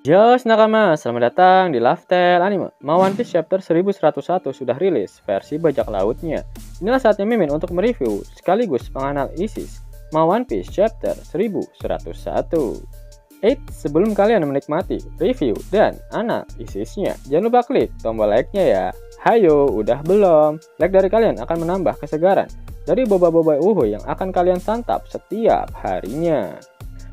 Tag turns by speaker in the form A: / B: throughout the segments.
A: Yos nakama, selamat datang di Lifestyle Anime. One Piece Chapter 1101 sudah rilis versi bajak lautnya. Inilah saatnya Mimin untuk mereview sekaligus menganalisis One Piece Chapter 1101. Sebelum kalian menikmati review dan analisisnya, jangan lupa klik tombol like-nya ya. Hayo, udah belum? Like dari kalian akan menambah kesegaran dari boba-boba uhu yang akan kalian santap setiap harinya.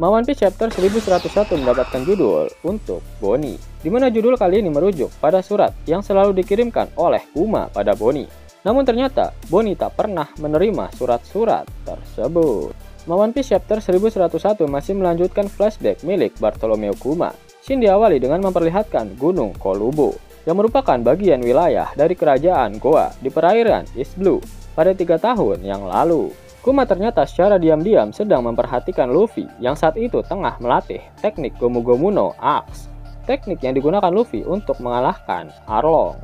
A: One Piece Chapter 1101 mendapatkan judul untuk Bonnie, di mana judul kali ini merujuk pada surat yang selalu dikirimkan oleh Kuma pada Bonnie. Namun ternyata Bonnie tak pernah menerima surat-surat tersebut. One Piece Chapter 1101 masih melanjutkan flashback milik Bartolomeo Kuma. Scene diawali dengan memperlihatkan Gunung Kolubo, yang merupakan bagian wilayah dari kerajaan Goa di perairan East Blue pada 3 tahun yang lalu. Kuma ternyata secara diam-diam sedang memperhatikan Luffy yang saat itu tengah melatih teknik Gomu Gomu no Axe, teknik yang digunakan Luffy untuk mengalahkan Arlong.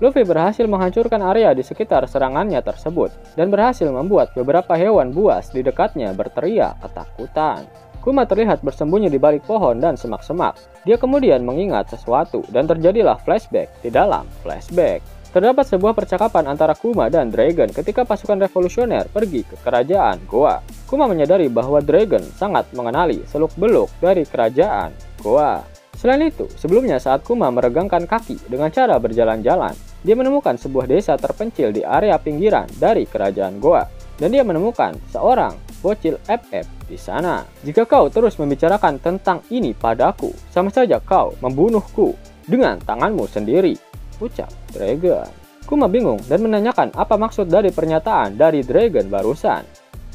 A: Luffy berhasil menghancurkan area di sekitar serangannya tersebut dan berhasil membuat beberapa hewan buas di dekatnya berteriak ketakutan. Kuma terlihat bersembunyi di balik pohon dan semak-semak. Dia kemudian mengingat sesuatu dan terjadilah flashback di dalam flashback. Terdapat sebuah percakapan antara Kuma dan Dragon ketika pasukan revolusioner pergi ke kerajaan Goa. Kuma menyadari bahwa Dragon sangat mengenali seluk-beluk dari kerajaan Goa. Selain itu, sebelumnya saat Kuma meregangkan kaki dengan cara berjalan-jalan, dia menemukan sebuah desa terpencil di area pinggiran dari kerajaan Goa. Dan dia menemukan seorang bocil FF di sana. Jika kau terus membicarakan tentang ini padaku, sama saja kau membunuhku dengan tanganmu sendiri, ucap Dragon. Kuma bingung dan menanyakan apa maksud dari pernyataan dari Dragon barusan.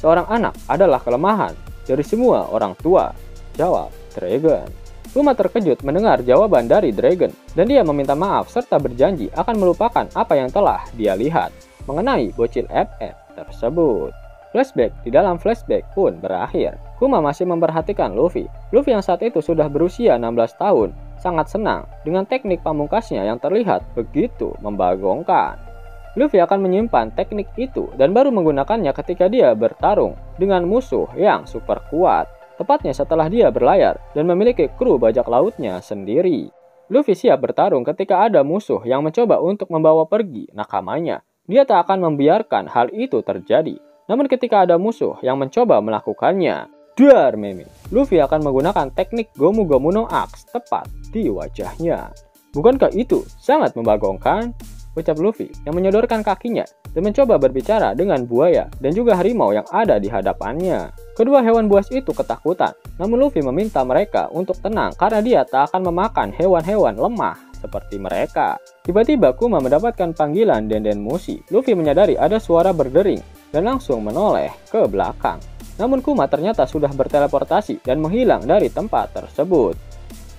A: Seorang anak adalah kelemahan dari semua orang tua, jawab Dragon. Kuma terkejut mendengar jawaban dari Dragon dan dia meminta maaf serta berjanji akan melupakan apa yang telah dia lihat mengenai bocil FF tersebut. Flashback di dalam flashback pun berakhir. Kuma masih memperhatikan Luffy. Luffy yang saat itu sudah berusia 16 tahun sangat senang dengan teknik pamungkasnya yang terlihat begitu membagongkan. Luffy akan menyimpan teknik itu dan baru menggunakannya ketika dia bertarung dengan musuh yang super kuat, tepatnya setelah dia berlayar dan memiliki kru bajak lautnya sendiri. Luffy siap bertarung ketika ada musuh yang mencoba untuk membawa pergi nakamanya. Dia tak akan membiarkan hal itu terjadi. Namun ketika ada musuh yang mencoba melakukannya, dar meme, Luffy akan menggunakan teknik Gomu Gomu no Axe tepat di wajahnya. Bukankah itu sangat membagongkan? Ucap Luffy yang menyodorkan kakinya dan mencoba berbicara dengan buaya dan juga harimau yang ada di hadapannya. Kedua hewan buas itu ketakutan, namun Luffy meminta mereka untuk tenang karena dia tak akan memakan hewan-hewan lemah seperti mereka. Tiba-tiba Kuma mendapatkan panggilan Denden Mushi. Luffy menyadari ada suara berdering dan langsung menoleh ke belakang. Namun Kuma ternyata sudah berteleportasi dan menghilang dari tempat tersebut.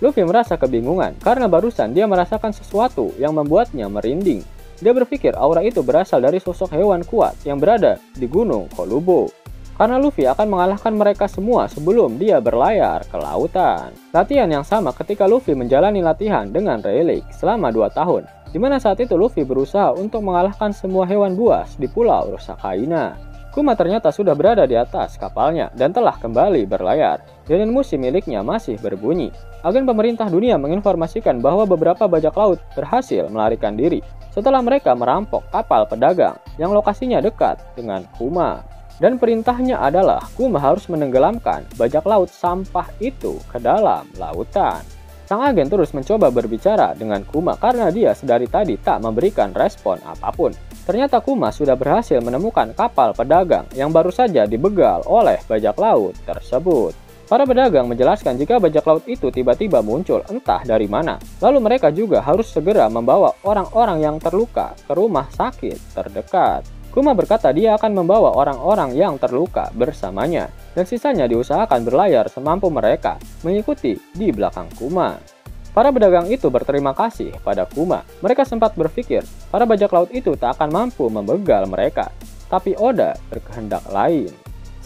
A: Luffy merasa kebingungan karena barusan dia merasakan sesuatu yang membuatnya merinding. Dia berpikir aura itu berasal dari sosok hewan kuat yang berada di Gunung Kolubo. Karena Luffy akan mengalahkan mereka semua sebelum dia berlayar ke lautan. Latihan yang sama ketika Luffy menjalani latihan dengan Rayleigh selama 2 tahun, di mana saat itu Luffy berusaha untuk mengalahkan semua hewan buas di Pulau Rosakaina. Kuma ternyata sudah berada di atas kapalnya dan telah kembali berlayar. Denden Mushi miliknya masih berbunyi. Agen pemerintah dunia menginformasikan bahwa beberapa bajak laut berhasil melarikan diri setelah mereka merampok kapal pedagang yang lokasinya dekat dengan Kuma. Dan perintahnya adalah Kuma harus menenggelamkan bajak laut sampah itu ke dalam lautan. Sang agen terus mencoba berbicara dengan Kuma karena dia sedari tadi tak memberikan respon apapun. Ternyata Kuma sudah berhasil menemukan kapal pedagang yang baru saja dibegal oleh bajak laut tersebut. Para pedagang menjelaskan jika bajak laut itu tiba-tiba muncul entah dari mana. Lalu mereka juga harus segera membawa orang-orang yang terluka ke rumah sakit terdekat. Kuma berkata dia akan membawa orang-orang yang terluka bersamanya dan sisanya diusahakan berlayar semampu mereka mengikuti di belakang Kuma. Para pedagang itu berterima kasih pada Kuma. Mereka sempat berpikir para bajak laut itu tak akan mampu membegal mereka. Tapi Oda berkehendak lain.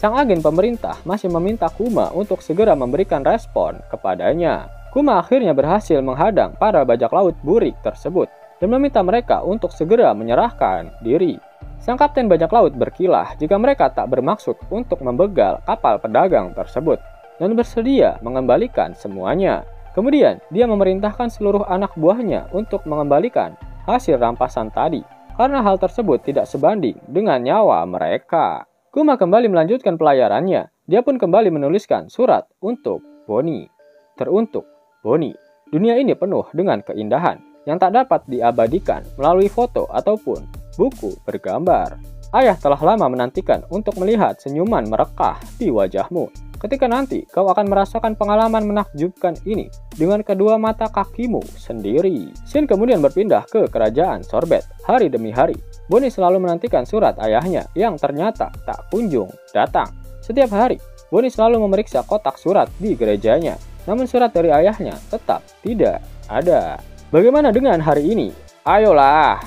A: Sang agen pemerintah masih meminta Kuma untuk segera memberikan respon kepadanya. Kuma akhirnya berhasil menghadang para bajak laut burik tersebut dan meminta mereka untuk segera menyerahkan diri. Sang kapten bajak laut berkilah jika mereka tak bermaksud untuk membegal kapal pedagang tersebut dan bersedia mengembalikan semuanya. Kemudian, dia memerintahkan seluruh anak buahnya untuk mengembalikan hasil rampasan tadi, karena hal tersebut tidak sebanding dengan nyawa mereka. Kuma kembali melanjutkan pelayarannya. Dia pun kembali menuliskan surat untuk Bonnie. Teruntuk Bonnie, dunia ini penuh dengan keindahan yang tak dapat diabadikan melalui foto ataupun buku bergambar. Ayah telah lama menantikan untuk melihat senyuman merekah di wajahmu. Ketika nanti kau akan merasakan pengalaman menakjubkan ini dengan kedua mata kakimu sendiri. Shin kemudian berpindah ke kerajaan Sorbet. Hari demi hari, Bonnie selalu menantikan surat ayahnya yang ternyata tak kunjung datang. Setiap hari, Bonnie selalu memeriksa kotak surat di gerejanya. Namun surat dari ayahnya tetap tidak ada. Bagaimana dengan hari ini? Ayolah,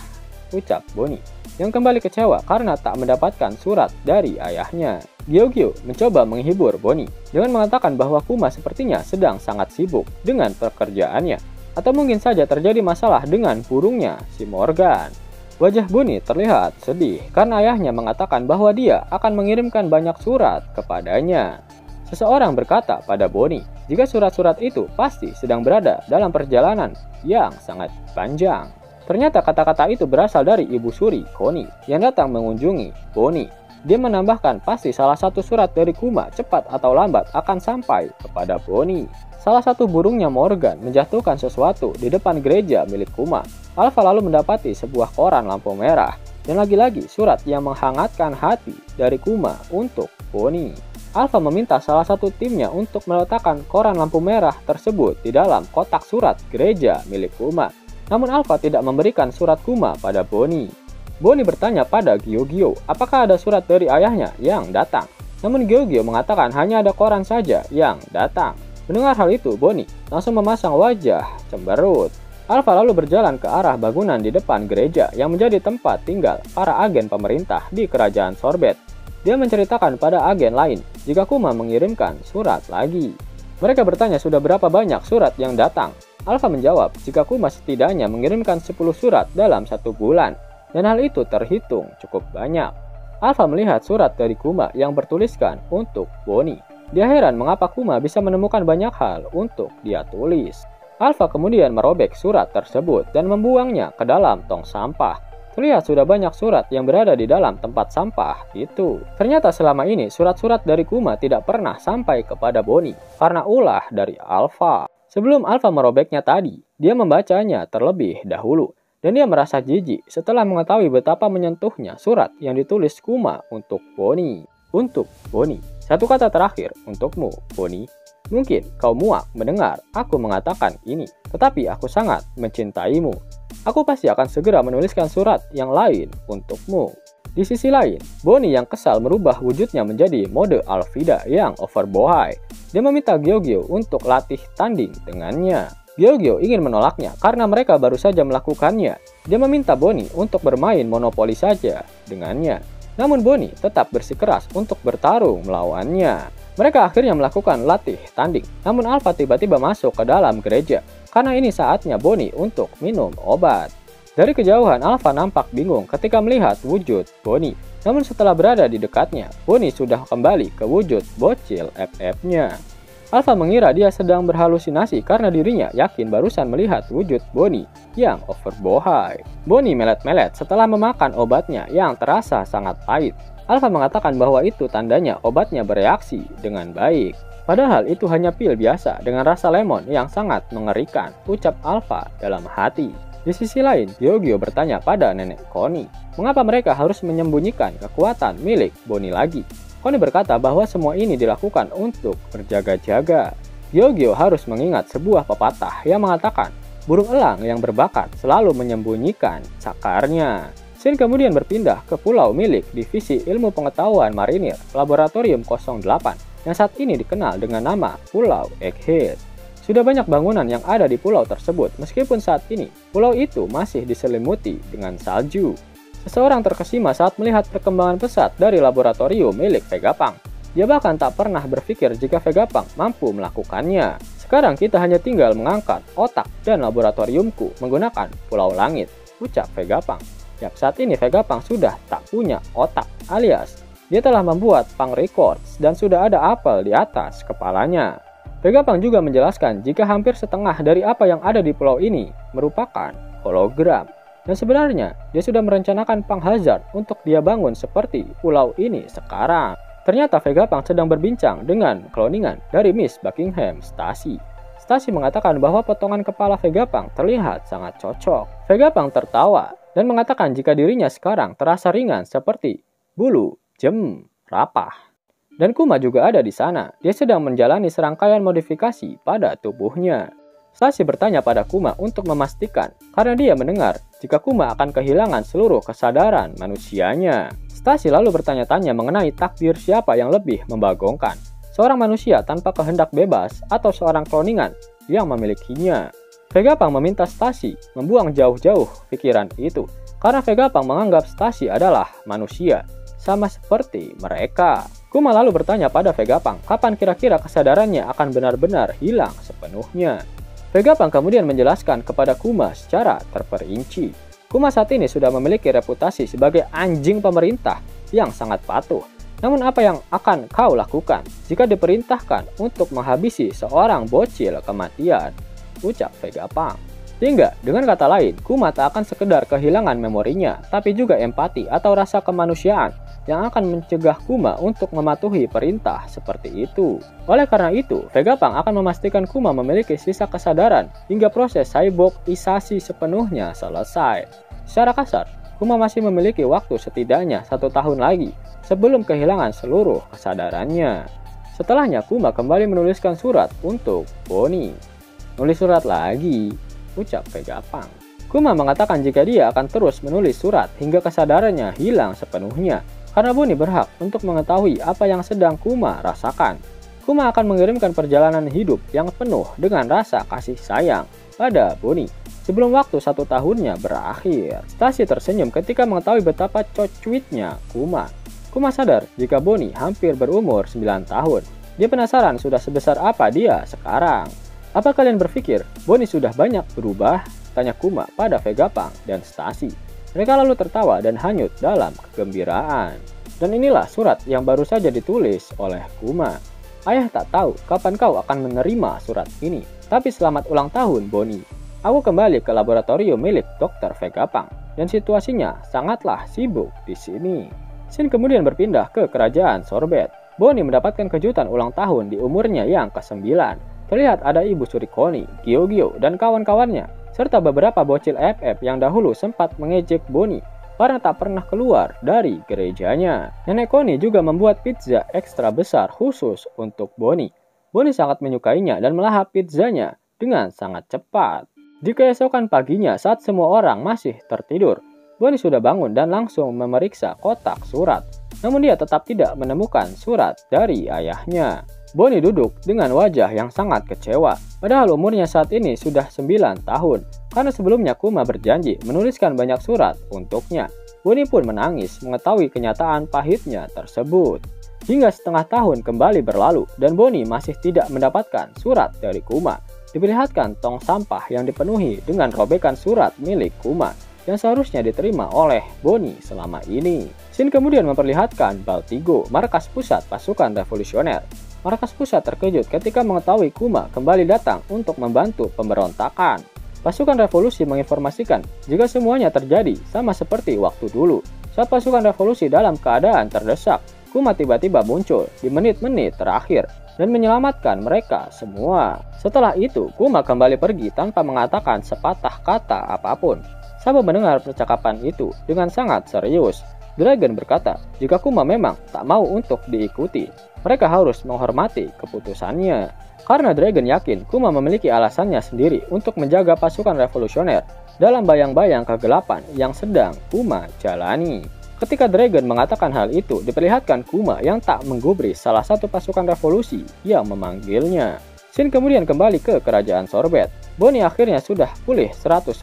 A: ucap Bonnie yang kembali kecewa karena tak mendapatkan surat dari ayahnya. Gyogyo mencoba menghibur Bonnie dengan mengatakan bahwa Kuma sepertinya sedang sangat sibuk dengan pekerjaannya, atau mungkin saja terjadi masalah dengan burungnya si Morgan. Wajah Bonnie terlihat sedih karena ayahnya mengatakan bahwa dia akan mengirimkan banyak surat kepadanya. Seseorang berkata pada Bonnie jika surat-surat itu pasti sedang berada dalam perjalanan yang sangat panjang. Ternyata kata-kata itu berasal dari Ibu Suri, Connie, yang datang mengunjungi Bonnie. Dia menambahkan pasti salah satu surat dari Kuma cepat atau lambat akan sampai kepada Bonnie. Salah satu burungnya Morgan menjatuhkan sesuatu di depan gereja milik Kuma. Alpha lalu mendapati sebuah koran lampu merah dan lagi-lagi surat yang menghangatkan hati dari Kuma untuk Bonnie. Alpha meminta salah satu timnya untuk meletakkan koran lampu merah tersebut di dalam kotak surat gereja milik Kuma. Namun Alpha tidak memberikan surat Kuma pada Bonnie. Bonnie bertanya pada Gyogyo apakah ada surat dari ayahnya yang datang. Namun Gyogyo mengatakan hanya ada koran saja yang datang. Mendengar hal itu, Bonnie langsung memasang wajah cemberut. Alpha lalu berjalan ke arah bangunan di depan gereja yang menjadi tempat tinggal para agen pemerintah di kerajaan Sorbet. Dia menceritakan pada agen lain jika Kuma mengirimkan surat lagi. Mereka bertanya sudah berapa banyak surat yang datang. Alpha menjawab jika Kuma setidaknya mengirimkan 10 surat dalam 1 bulan. Dan hal itu terhitung cukup banyak. Alpha melihat surat dari Kuma yang bertuliskan untuk Bonnie. Dia heran mengapa Kuma bisa menemukan banyak hal untuk dia tulis. Alpha kemudian merobek surat tersebut dan membuangnya ke dalam tong sampah. Terlihat sudah banyak surat yang berada di dalam tempat sampah itu. Ternyata selama ini surat-surat dari Kuma tidak pernah sampai kepada Bonnie karena ulah dari Alpha. Sebelum Alpha merobeknya tadi, dia membacanya terlebih dahulu. Dan dia merasa jijik setelah mengetahui betapa menyentuhnya surat yang ditulis Kuma untuk Bonnie. Untuk Bonnie, satu kata terakhir untukmu, Bonnie. Mungkin kau muak mendengar aku mengatakan ini, tetapi aku sangat mencintaimu. Aku pasti akan segera menuliskan surat yang lain untukmu. Di sisi lain, Bonnie yang kesal merubah wujudnya menjadi mode Alvida yang overbohai. Dia meminta Gyogyo untuk latih tanding dengannya. Gyogyo ingin menolaknya karena mereka baru saja melakukannya. Dia meminta Bonnie untuk bermain monopoli saja dengannya. Namun Bonnie tetap bersikeras untuk bertarung melawannya. Mereka akhirnya melakukan latih tanding. Namun Alpha tiba-tiba masuk ke dalam gereja karena ini saatnya Bonnie untuk minum obat. Dari kejauhan Alpha nampak bingung ketika melihat wujud Bonnie. Namun setelah berada di dekatnya, Bonnie sudah kembali ke wujud bocil FF-nya. Alpha mengira dia sedang berhalusinasi karena dirinya yakin barusan melihat wujud Bonnie yang overbohai. Bonnie melet-melet setelah memakan obatnya yang terasa sangat pahit. Alpha mengatakan bahwa itu tandanya obatnya bereaksi dengan baik. Padahal itu hanya pil biasa dengan rasa lemon yang sangat mengerikan, ucap Alpha dalam hati. Di sisi lain, Gyogyo bertanya pada nenek Connie, mengapa mereka harus menyembunyikan kekuatan milik Bonnie lagi. Connie berkata bahwa semua ini dilakukan untuk berjaga-jaga. Gyogyo harus mengingat sebuah pepatah yang mengatakan, burung elang yang berbakat selalu menyembunyikan cakarnya. Shin kemudian berpindah ke pulau milik Divisi Ilmu Pengetahuan Marinir Laboratorium 08 yang saat ini dikenal dengan nama Pulau Egghead. Sudah banyak bangunan yang ada di pulau tersebut meskipun saat ini pulau itu masih diselimuti dengan salju. Seseorang terkesima saat melihat perkembangan pesat dari laboratorium milik Vegapunk. Dia bahkan tak pernah berpikir jika Vegapunk mampu melakukannya. Sekarang kita hanya tinggal mengangkat otak dan laboratoriumku menggunakan pulau langit, ucap Vegapunk. Yap, saat ini Vegapunk sudah tak punya otak, alias dia telah membuat Punk Records dan sudah ada apel di atas kepalanya. Vegapunk juga menjelaskan jika hampir setengah dari apa yang ada di pulau ini merupakan hologram. Dan sebenarnya dia sudah merencanakan Punk Hazard untuk dia bangun seperti pulau ini sekarang. Ternyata Vegapunk sedang berbincang dengan cloningan dari Miss Buckingham, Stacy. Stacy mengatakan bahwa potongan kepala Vegapunk terlihat sangat cocok. Vegapunk tertawa dan mengatakan jika dirinya sekarang terasa ringan seperti bulu rapah. Dan Kuma juga ada di sana. Dia sedang menjalani serangkaian modifikasi pada tubuhnya. Stacy bertanya pada Kuma untuk memastikan karena dia mendengar jika Kuma akan kehilangan seluruh kesadaran manusianya. Stacy lalu bertanya-tanya mengenai takdir siapa yang lebih membagongkan, seorang manusia tanpa kehendak bebas atau seorang kloningan yang memilikinya. Vegapunk meminta Stacy membuang jauh-jauh pikiran itu karena Vegapunk menganggap Stacy adalah manusia, sama seperti mereka. Kuma lalu bertanya pada Vegapunk kapan kira-kira kesadarannya akan benar-benar hilang sepenuhnya. Vegapunk kemudian menjelaskan kepada Kuma secara terperinci. Kuma saat ini sudah memiliki reputasi sebagai anjing pemerintah yang sangat patuh. Namun apa yang akan kau lakukan jika diperintahkan untuk menghabisi seorang bocil kematian? Ucap Vegapunk. Hingga dengan kata lain, Kuma tak akan sekedar kehilangan memorinya, tapi juga empati atau rasa kemanusiaan yang akan mencegah Kuma untuk mematuhi perintah seperti itu. Oleh karena itu, Vegapunk akan memastikan Kuma memiliki sisa kesadaran hingga proses cyborgisasi sepenuhnya selesai. Secara kasar, Kuma masih memiliki waktu setidaknya 1 tahun lagi sebelum kehilangan seluruh kesadarannya. Setelahnya, Kuma kembali menuliskan surat untuk Bonnie. Nulis surat lagi, ucap Vegapunk. Kuma mengatakan jika dia akan terus menulis surat hingga kesadarannya hilang sepenuhnya, karena Bonnie berhak untuk mengetahui apa yang sedang Kuma rasakan. Kuma akan mengirimkan perjalanan hidup yang penuh dengan rasa kasih sayang pada Bonnie sebelum waktu 1 tahunnya berakhir. Stacy tersenyum ketika mengetahui betapa cocuitnya Kuma. Kuma sadar jika Bonnie hampir berumur 9 tahun. Dia penasaran sudah sebesar apa dia sekarang. Apa kalian berpikir Bonnie sudah banyak berubah? Tanya Kuma pada Vegapunk dan Stacy. Mereka lalu tertawa dan hanyut dalam kegembiraan. Dan inilah surat yang baru saja ditulis oleh Kuma. Ayah tak tahu kapan kau akan menerima surat ini. Tapi selamat ulang tahun, Bonnie. Aku kembali ke laboratorium milik Dr. Vegapunk. Dan situasinya sangatlah sibuk di sini. Scene kemudian berpindah ke kerajaan Sorbet. Bonnie mendapatkan kejutan ulang tahun di umurnya yang ke-9. Terlihat ada Ibu Surikoni, Gyogyo, dan kawan-kawannya serta beberapa bocil FF yang dahulu sempat mengejek Bonnie karena tak pernah keluar dari gerejanya. Nenek Connie juga membuat pizza ekstra besar khusus untuk Bonnie. Bonnie sangat menyukainya dan melahap pizzanya dengan sangat cepat. Di keesokan paginya saat semua orang masih tertidur, Bonnie sudah bangun dan langsung memeriksa kotak surat. Namun dia tetap tidak menemukan surat dari ayahnya. Bonnie duduk dengan wajah yang sangat kecewa, padahal umurnya saat ini sudah 9 tahun, karena sebelumnya Kuma berjanji menuliskan banyak surat untuknya. Bonnie pun menangis mengetahui kenyataan pahitnya tersebut. Hingga setengah tahun kembali berlalu dan Bonnie masih tidak mendapatkan surat dari Kuma. Diperlihatkan tong sampah yang dipenuhi dengan robekan surat milik Kuma yang seharusnya diterima oleh Bonnie selama ini. Scene kemudian memperlihatkan Baltigo, markas pusat pasukan revolusioner. Markas pusat terkejut ketika mengetahui Kuma kembali datang untuk membantu pemberontakan. Pasukan revolusi menginformasikan jika semuanya terjadi sama seperti waktu dulu. Saat pasukan revolusi dalam keadaan terdesak, Kuma tiba-tiba muncul di menit-menit terakhir dan menyelamatkan mereka semua. Setelah itu, Kuma kembali pergi tanpa mengatakan sepatah kata apapun. Sabo mendengar percakapan itu dengan sangat serius. Dragon berkata, jika Kuma memang tak mau untuk diikuti, mereka harus menghormati keputusannya. Karena Dragon yakin Kuma memiliki alasannya sendiri untuk menjaga pasukan revolusioner dalam bayang-bayang kegelapan yang sedang Kuma jalani. Ketika Dragon mengatakan hal itu, diperlihatkan Kuma yang tak menggubris salah satu pasukan revolusi yang memanggilnya. Scene kemudian kembali ke kerajaan Sorbet. Bonnie akhirnya sudah pulih 100%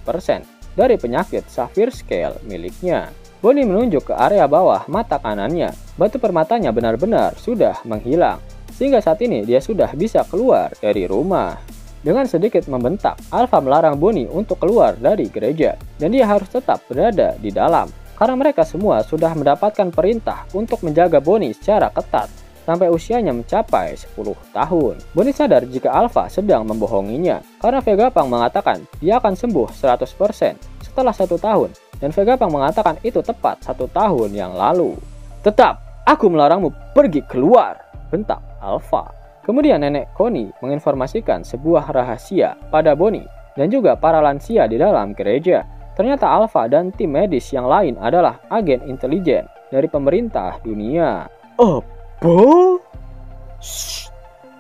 A: dari penyakit Sapphire Scale miliknya. Bonnie menunjuk ke area bawah mata kanannya. Batu permatanya benar-benar sudah menghilang, sehingga saat ini dia sudah bisa keluar dari rumah. Dengan sedikit membentak, Alpha melarang Bonnie untuk keluar dari gereja, dan dia harus tetap berada di dalam, karena mereka semua sudah mendapatkan perintah untuk menjaga Bonnie secara ketat. sampai usianya mencapai 10 tahun. Bonnie sadar jika Alpha sedang membohonginya karena Vegapunk mengatakan dia akan sembuh 100% setelah 1 tahun dan Vegapunk mengatakan itu tepat 1 tahun yang lalu. "Tetap, aku melarangmu pergi keluar," bentak Alpha. Kemudian nenek Connie menginformasikan sebuah rahasia pada Bonnie dan juga para lansia di dalam gereja. Ternyata Alpha dan tim medis yang lain adalah agen intelijen dari pemerintah dunia. Apa? Shh.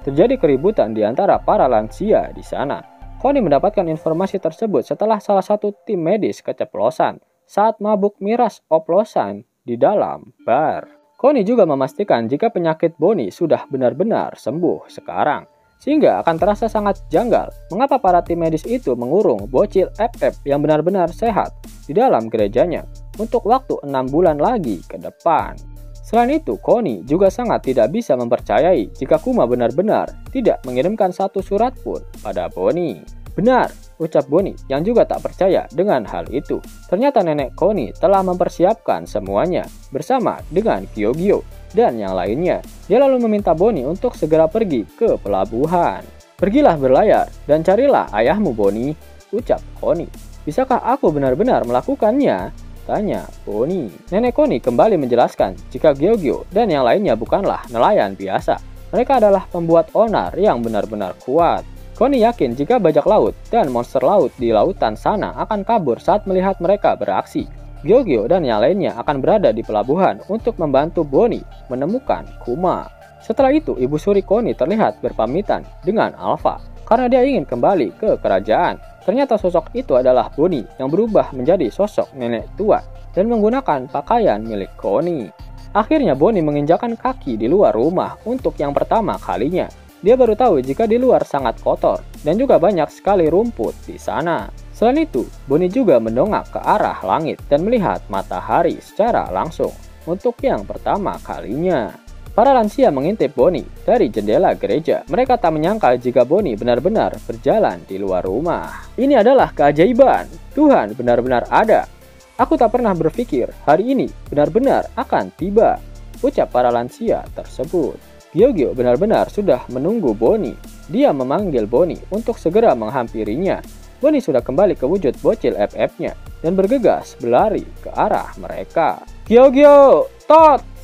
A: Terjadi keributan di antara para lansia di sana. Connie mendapatkan informasi tersebut setelah salah satu tim medis keceplosan saat mabuk miras oplosan di dalam bar. Connie juga memastikan jika penyakit Bonnie sudah benar-benar sembuh sekarang, sehingga akan terasa sangat janggal mengapa para tim medis itu mengurung bocil FF yang benar-benar sehat di dalam gerejanya untuk waktu 6 bulan lagi ke depan. Selain itu, Connie juga sangat tidak bisa mempercayai jika Kuma benar-benar tidak mengirimkan satu surat pun pada Bonnie. "Benar," ucap Bonnie yang juga tak percaya dengan hal itu. Ternyata nenek Connie telah mempersiapkan semuanya bersama dengan Gyogyo dan yang lainnya. Dia lalu meminta Bonnie untuk segera pergi ke pelabuhan. "Pergilah berlayar dan carilah ayahmu, Bonnie," ucap Connie. "Bisakah aku benar-benar melakukannya?" tanya Bonnie. Nenek Connie kembali menjelaskan jika Gyogyo dan yang lainnya bukanlah nelayan biasa. Mereka adalah pembuat onar yang benar-benar kuat. Connie yakin jika bajak laut dan monster laut di lautan sana akan kabur saat melihat mereka beraksi. Gyogyo dan yang lainnya akan berada di pelabuhan untuk membantu Bonnie menemukan Kuma. Setelah itu, Ibu Suri Connie terlihat berpamitan dengan Alpha karena dia ingin kembali ke kerajaan. Ternyata sosok itu adalah Bonnie yang berubah menjadi sosok nenek tua dan menggunakan pakaian milik Connie. Akhirnya Bonnie menginjakan kaki di luar rumah untuk yang pertama kalinya. Dia baru tahu jika di luar sangat kotor dan juga banyak sekali rumput di sana. Selain itu, Bonnie juga mendongak ke arah langit dan melihat matahari secara langsung untuk yang pertama kalinya. Para lansia mengintip Bonnie dari jendela gereja. Mereka tak menyangka jika Bonnie benar-benar berjalan di luar rumah. "Ini adalah keajaiban. Tuhan benar-benar ada. Aku tak pernah berpikir hari ini benar-benar akan tiba," ucap para lansia tersebut. Gyogyo benar-benar sudah menunggu Bonnie. Dia memanggil Bonnie untuk segera menghampirinya. Bonnie sudah kembali ke wujud bocil FF-nya dan bergegas berlari ke arah mereka. "Gyogyo, Tots,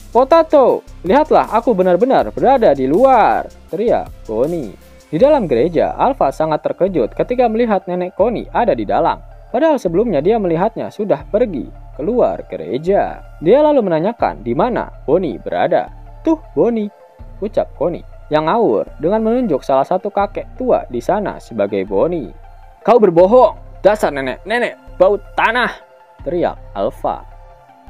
A: Potato, lihatlah aku benar-benar berada di luar," teriak Bonnie. Di dalam gereja, Alpha sangat terkejut ketika melihat nenek Connie ada di dalam. Padahal sebelumnya dia melihatnya sudah pergi keluar gereja. Dia lalu menanyakan di mana Bonnie berada. "Tuh Bonnie," ucap Connie yang ngawur dengan menunjuk salah satu kakek tua di sana sebagai Bonnie. "Kau berbohong, dasar nenek-nenek bau tanah," teriak Alpha.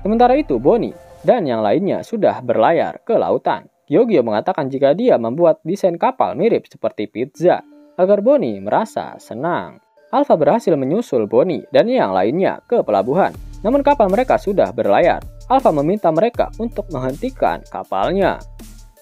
A: Sementara itu Bonnie dan yang lainnya sudah berlayar ke lautan. Gyogyo mengatakan jika dia membuat desain kapal mirip seperti pizza agar Bonnie merasa senang. Alpha berhasil menyusul Bonnie dan yang lainnya ke pelabuhan. Namun kapal mereka sudah berlayar. Alpha meminta mereka untuk menghentikan kapalnya.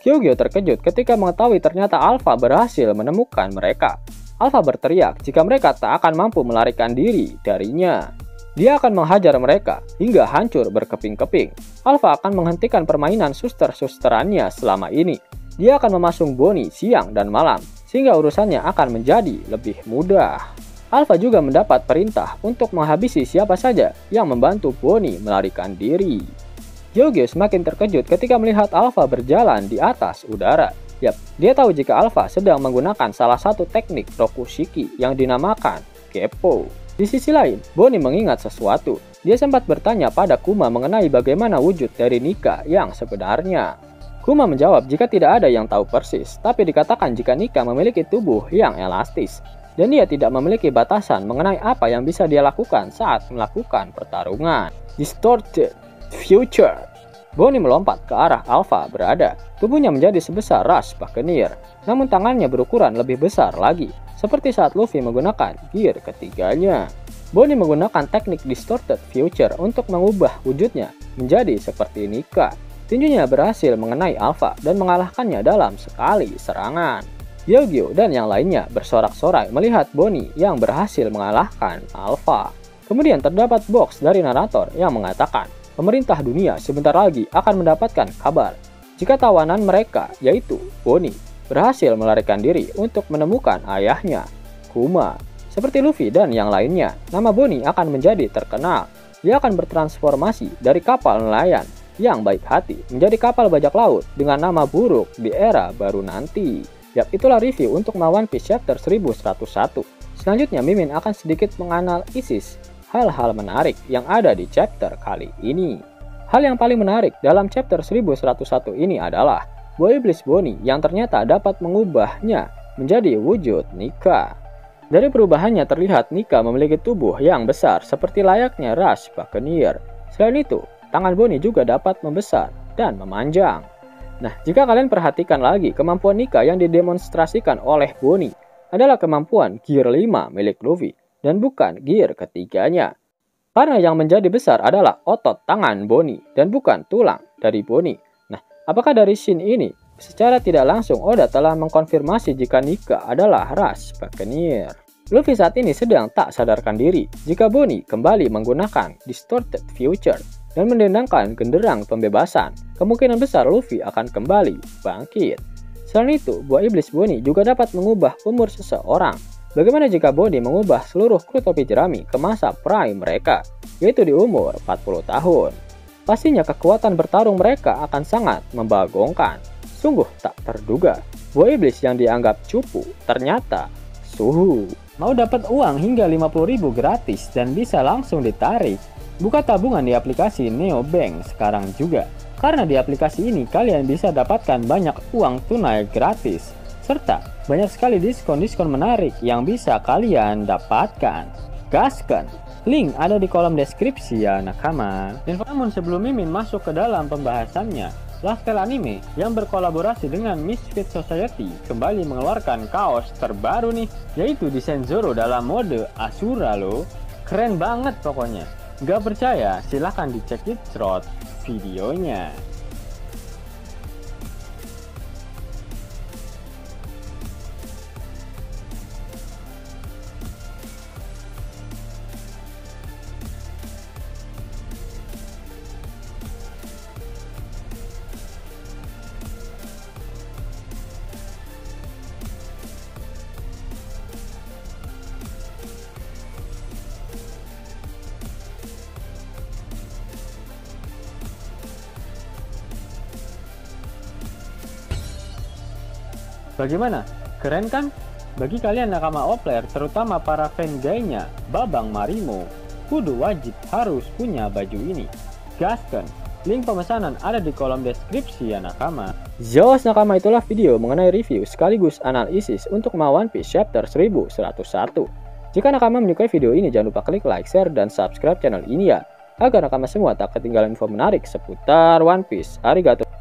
A: Gyogyo terkejut ketika mengetahui ternyata Alpha berhasil menemukan mereka. Alpha berteriak jika mereka tak akan mampu melarikan diri darinya. Dia akan menghajar mereka hingga hancur berkeping-keping. Alpha akan menghentikan permainan suster-susterannya selama ini. Dia akan memasung Bonnie siang dan malam, sehingga urusannya akan menjadi lebih mudah. Alpha juga mendapat perintah untuk menghabisi siapa saja yang membantu Bonnie melarikan diri. Gyogyo semakin terkejut ketika melihat Alpha berjalan di atas udara. Yap, dia tahu jika Alpha sedang menggunakan salah satu teknik Rokushiki yang dinamakan Keppo. Di sisi lain, Bonnie mengingat sesuatu. Dia sempat bertanya pada Kuma mengenai bagaimana wujud dari Nika yang sebenarnya. Kuma menjawab jika tidak ada yang tahu persis, tapi dikatakan jika Nika memiliki tubuh yang elastis, dan dia tidak memiliki batasan mengenai apa yang bisa dia lakukan saat melakukan pertarungan. Distorted Future. Bonnie melompat ke arah Alpha berada. Tubuhnya menjadi sebesar ras Buccaneer, namun tangannya berukuran lebih besar lagi, seperti saat Luffy menggunakan gear ketiganya. Bonnie menggunakan teknik Distorted Future untuk mengubah wujudnya menjadi seperti Nika. Tinjunya berhasil mengenai Alpha dan mengalahkannya dalam sekali serangan. Gyogyo dan yang lainnya bersorak-sorai melihat Bonnie yang berhasil mengalahkan Alpha. Kemudian terdapat box dari narator yang mengatakan pemerintah dunia sebentar lagi akan mendapatkan kabar jika tawanan mereka, yaitu Bonnie, berhasil melarikan diri untuk menemukan ayahnya, Kuma. Seperti Luffy dan yang lainnya, nama Bonnie akan menjadi terkenal. Dia akan bertransformasi dari kapal nelayan yang baik hati menjadi kapal bajak laut dengan nama buruk di era baru nanti. Yap, itulah review untuk One Piece chapter 1101. Selanjutnya Mimin akan sedikit menganalisis hal-hal menarik yang ada di chapter kali ini. Hal yang paling menarik dalam chapter 1101 ini adalah buah iblis Bonnie yang ternyata dapat mengubahnya menjadi wujud Nika. Dari perubahannya terlihat Nika memiliki tubuh yang besar seperti layaknya Rush Buccaneer. Selain itu, tangan Bonnie juga dapat membesar dan memanjang. Nah, jika kalian perhatikan lagi, kemampuan Nika yang didemonstrasikan oleh Bonnie adalah kemampuan Gear 5 milik Luffy dan bukan Gear ketiganya. Karena yang menjadi besar adalah otot tangan Bonnie dan bukan tulang dari Bonnie. Nah, apakah dari scene ini secara tidak langsung Oda telah mengkonfirmasi jika Nika adalah Rush Buccaneer? Luffy saat ini sedang tak sadarkan diri jika Bonnie kembali menggunakan Distorted Future dan mendendangkan genderang pembebasan. Kemungkinan besar Luffy akan kembali bangkit. Selain itu, buah iblis Bonnie juga dapat mengubah umur seseorang. Bagaimana jika Bonnie mengubah seluruh kru topi jerami ke masa prime mereka, yaitu di umur 40 tahun? Pastinya kekuatan bertarung mereka akan sangat membagongkan. Sungguh tak terduga, buah iblis yang dianggap cupu ternyata suhu. Mau dapat uang hingga 50.000 gratis dan bisa langsung ditarik? Buka tabungan di aplikasi Neobank sekarang juga. Karena di aplikasi ini kalian bisa dapatkan banyak uang tunai gratis. Serta banyak sekali diskon-diskon menarik yang bisa kalian dapatkan. Gaskan! Link ada di kolom deskripsi ya nakama. Dan namun sebelum Mimin masuk ke dalam pembahasannya, Laftel Anime yang berkolaborasi dengan Misfit Society kembali mengeluarkan kaos terbaru nih, yaitu desain Zoro dalam mode Asura loh. Keren banget pokoknya. Gak percaya? Silahkan dicek di thread videonya. Bagaimana? Keren kan? Bagi kalian nakama Oplayer, terutama para fan gaynya Babang Marimo, kudu wajib harus punya baju ini. Gaskan! Link pemesanan ada di kolom deskripsi ya nakama. Zeus nakama, itulah video mengenai review sekaligus analisis untuk One Piece chapter 1101. Jika nakama menyukai video ini, jangan lupa klik like, share, dan subscribe channel ini ya, agar nakama semua tak ketinggalan info menarik seputar One Piece. Arigato.